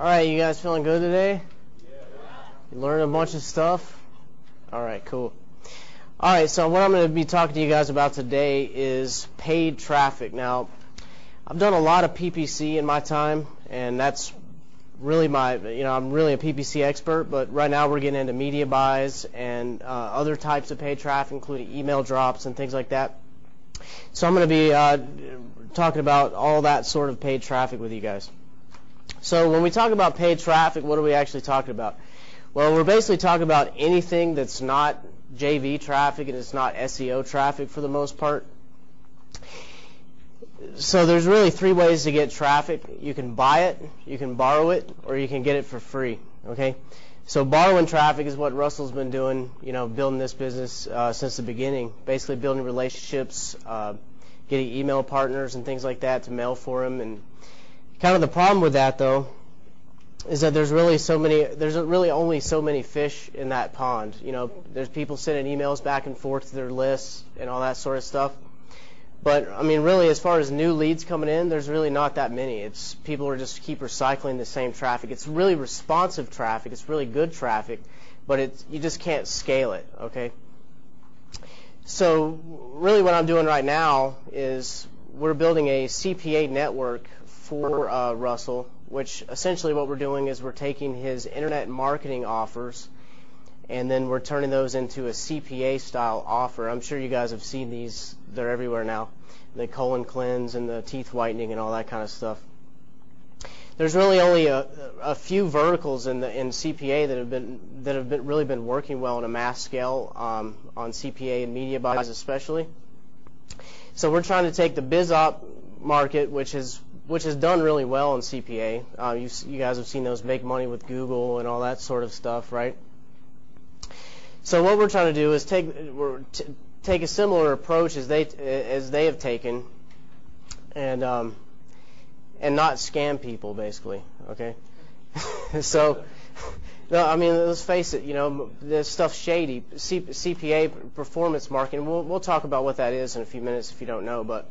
All right, you guys feeling good today? You learned a bunch of stuff? All right, cool. All right, so what I'm going to be talking to you guys about today is paid traffic. Now, I've done a lot of PPC in my time, and that's really I'm really a PPC expert, but right now we're getting into media buys and other types of paid traffic, including email drops and things like that. So I'm going to be talking about all that sort of paid traffic with you guys. So when we talk about paid traffic, what are we actually talking about? Well, we're basically talking about anything that's not JV traffic and it's not SEO traffic for the most part. So there's really three ways to get traffic. You can buy it, you can borrow it, or you can get it for free. Okay? So borrowing traffic is what Russell's been doing, building this business since the beginning. Basically building relationships, getting email partners and things like that to mail for him. And kind of the problem with that, though, is that there's really only so many fish in that pond. There's people sending emails back and forth to their lists and all that sort of stuff. But, really, as far as new leads coming in, there's really not that many. People are just keep recycling the same traffic. It's really responsive traffic. It's really good traffic, but you just can't scale it, okay? So, really what I'm doing right now is we're building a CPA network for Russell, which essentially what we're doing is we're taking his internet marketing offers and then we're turning those into a CPA-style offer. I'm sure you guys have seen these. They're everywhere now. The colon cleanse and the teeth whitening and all that kind of stuff. There's really only a few verticals in CPA that have really been working well on a mass scale on CPA and media buys especially. So we're trying to take the BizOp market, which has done really well in CPA. You guys have seen those make money with Google and all that sort of stuff, right? So what we're trying to do is take a similar approach as they have taken, and not scam people, basically. Okay. So, no, let's face it. This stuff's shady. CPA, performance marketing. We'll talk about what that is in a few minutes if you don't know, but.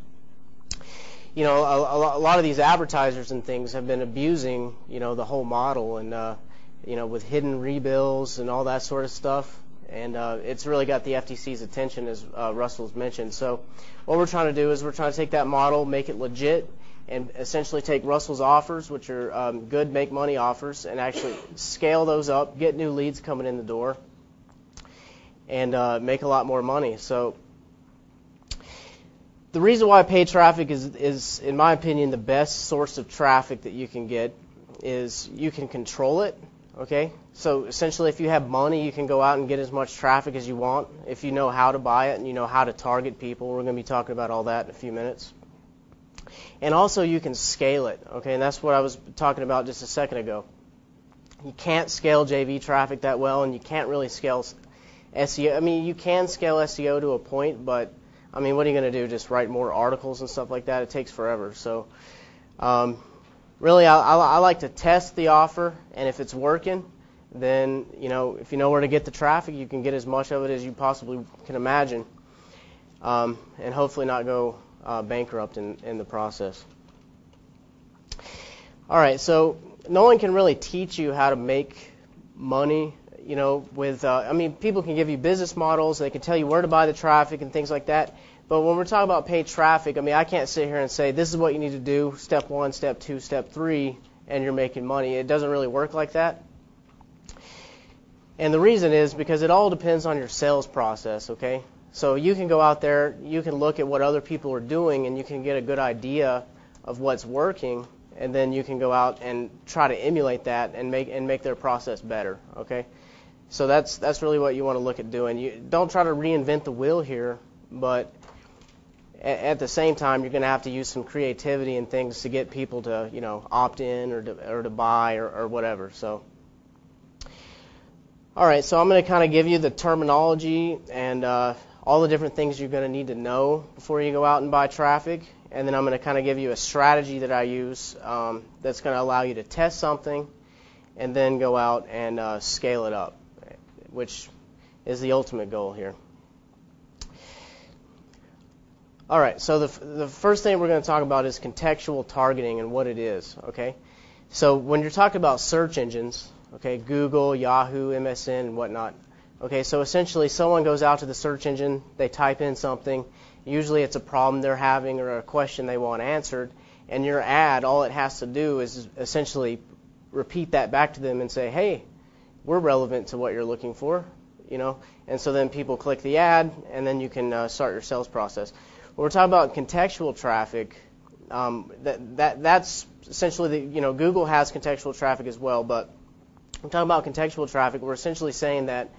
A lot of these advertisers and things have been abusing, the whole model and, with hidden rebills and all that sort of stuff. And it's really got the FTC's attention, as Russell's mentioned. So what we're trying to do is we're trying to take that model, make it legit, and essentially take Russell's offers, which are good make money offers, and actually scale those up, get new leads coming in the door, and make a lot more money. So the reason why paid traffic is, in my opinion, the best source of traffic that you can get is you can control it, okay? So essentially, if you have money, you can go out and get as much traffic as you want if you know how to buy it and you know how to target people. We're going to be talking about all that in a few minutes. And also, you can scale it, okay? And that's what I was talking about just a second ago. You can't scale JV traffic that well, and you can't really scale SEO. You can scale SEO to a point, but what are you going to do? Just write more articles and stuff like that? It takes forever. So, really, I like to test the offer, and if it's working, then, if you know where to get the traffic, you can get as much of it as you possibly can imagine, and hopefully not go bankrupt in the process. All right, so no one can really teach you how to make money, people can give you business models, they can tell you where to buy the traffic and things like that. But when we're talking about paid traffic, I can't sit here and say, this is what you need to do, step 1, step 2, step 3, and you're making money. It doesn't really work like that. And the reason is because it all depends on your sales process, okay? So you can go out there, you can look at what other people are doing, and you can get a good idea of what's working, and then you can go out and try to emulate that and make their process better, okay? So that's really what you want to look at doing. You don't try to reinvent the wheel here, but at the same time, you're going to have to use some creativity and things to get people to, opt in or to buy or whatever. So, all right. So I'm going to kind of give you the terminology and all the different things you're going to need to know before you go out and buy traffic, and then I'm going to kind of give you a strategy that I use that's going to allow you to test something and then go out and scale it up, which is the ultimate goal here. All right, so the first thing we're going to talk about is contextual targeting and what it is, okay? So when you're talking about search engines, okay, Google, Yahoo, MSN, and whatnot, okay, so essentially someone goes out to the search engine, they type in something, usually it's a problem they're having or a question they want answered, and your ad, all it has to do is essentially repeat that back to them and say, hey, we're relevant to what you're looking for, and so then people click the ad, and then you can start your sales process. When we're talking about contextual traffic, that's essentially Google has contextual traffic as well, but we're talking about contextual traffic. We're essentially saying that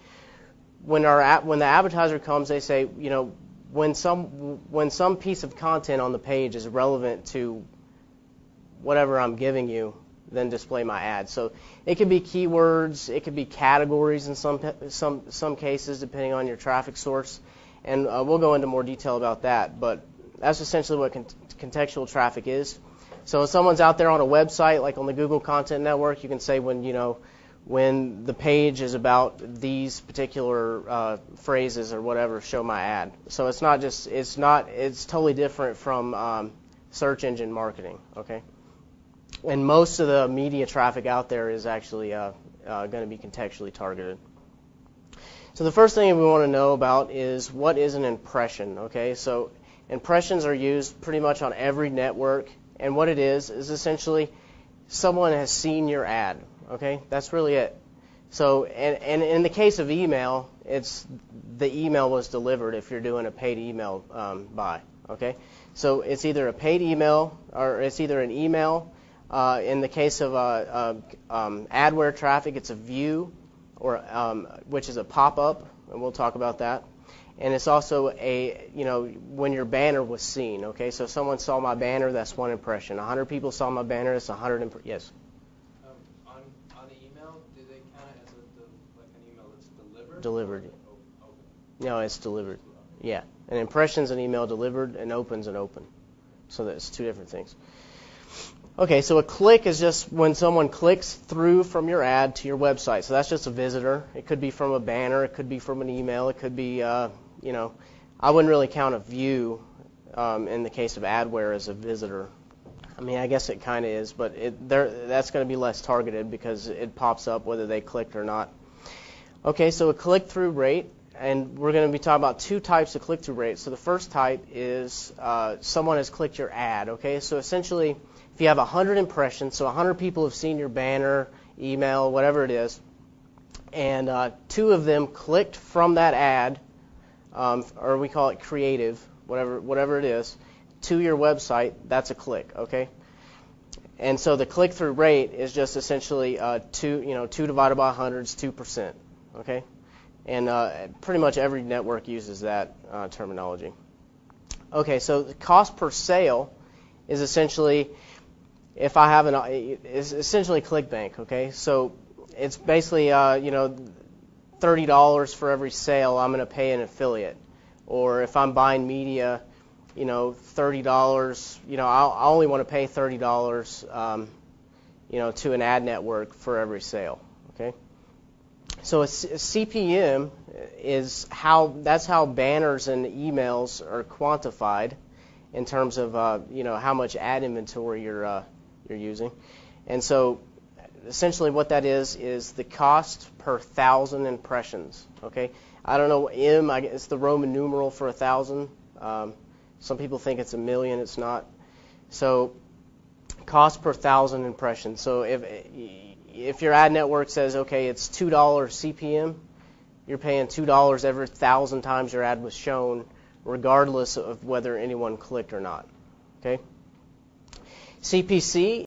when the advertiser comes, they say, when some piece of content on the page is relevant to whatever I'm giving you, then display my ad. So it could be keywords, it could be categories in some cases, depending on your traffic source, and we'll go into more detail about that. But that's essentially what contextual traffic is. So if someone's out there on a website, like on the Google Content Network, you can say when the page is about these particular phrases or whatever, show my ad. So it's totally different from search engine marketing, and most of the media traffic out there is actually going to be contextually targeted. So the first thing we want to know about is what is an impression, okay? So impressions are used pretty much on every network, and what it is essentially someone has seen your ad, okay? That's really it. So, and in the case of email, it's the email was delivered if you're doing a paid email buy, okay? So it's either a paid email or it's either an email. In the case of adware traffic, it's a view, or which is a pop-up, and we'll talk about that. And it's also when your banner was seen. Okay, so if someone saw my banner, that's one impression. 100 people saw my banner, that's 100 yes. On the email, do they count it as an email that's delivered? Delivered. Open? No, it's delivered. Yeah, an impression's an email delivered, and open's an open. So that's two different things. Okay, so a click is just when someone clicks through from your ad to your website. So that's just a visitor. It could be from a banner. It could be from an email. It could be, I wouldn't really count a view in the case of adware as a visitor. I mean, I guess it kind of is, but that's going to be less targeted because it pops up whether they clicked or not. Okay, so a click-through rate, and we're going to be talking about two types of click-through rates. So the first type is someone has clicked your ad. Okay, so essentially, if you have 100 impressions, so 100 people have seen your banner, email, whatever it is, and 2 of them clicked from that ad, or we call it creative, whatever it is, to your website, that's a click, okay? And so the click-through rate is just essentially 2 divided by 100 is 2%, okay? And pretty much every network uses that terminology. Okay, so the cost per sale is essentially, if I have it's essentially ClickBank, okay? So it's basically, $30 for every sale I'm going to pay an affiliate. Or if I'm buying media, $30, I only want to pay $30, to an ad network for every sale, okay? So a CPM is that's how banners and emails are quantified in terms of, how much ad inventory you're using. And so essentially what that is the cost per 1,000 impressions, okay? I don't know, it's the Roman numeral for 1,000. Some people think it's 1,000,000. It's not. So cost per 1,000 impressions. So if your ad network says, okay, it's $2 CPM, you're paying $2 every 1,000 times your ad was shown, regardless of whether anyone clicked or not. Okay? CPC